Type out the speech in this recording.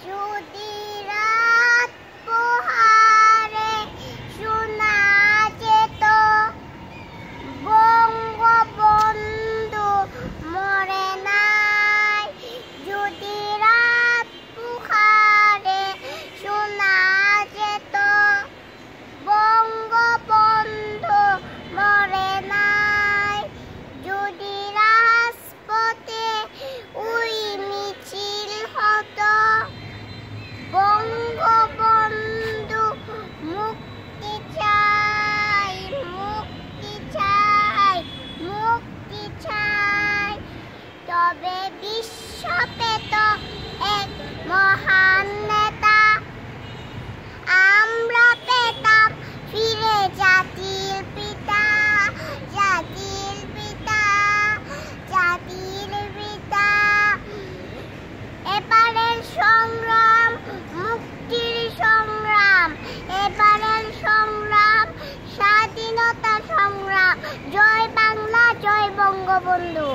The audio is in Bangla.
যদি রাত পোহারে শোনা যেত বঙ্গবন্ধু মরে নাই, যদি রাত পোহারে শোনা যেত বঙ্গবন্ধু মরে নাই, যদি রাজপথে ওই মিছিল হতো বঙ্গবন্ধু মুক্তি চাই, মুক্তি চাই, মুক্তি চাই, তবে বিশ্ব পেত এক মহান নেতা, আমরা পেতাম ফিরে জাতির পিতা, জাতির পিতা, জাতির পিতা। এবারের সংগ্রাম মুক্তির সংগ্রাম, এবারের সংগ্রাম স্বাধীনতা সংগ্রাম। জয় বাংলা, জয় বঙ্গবন্ধু।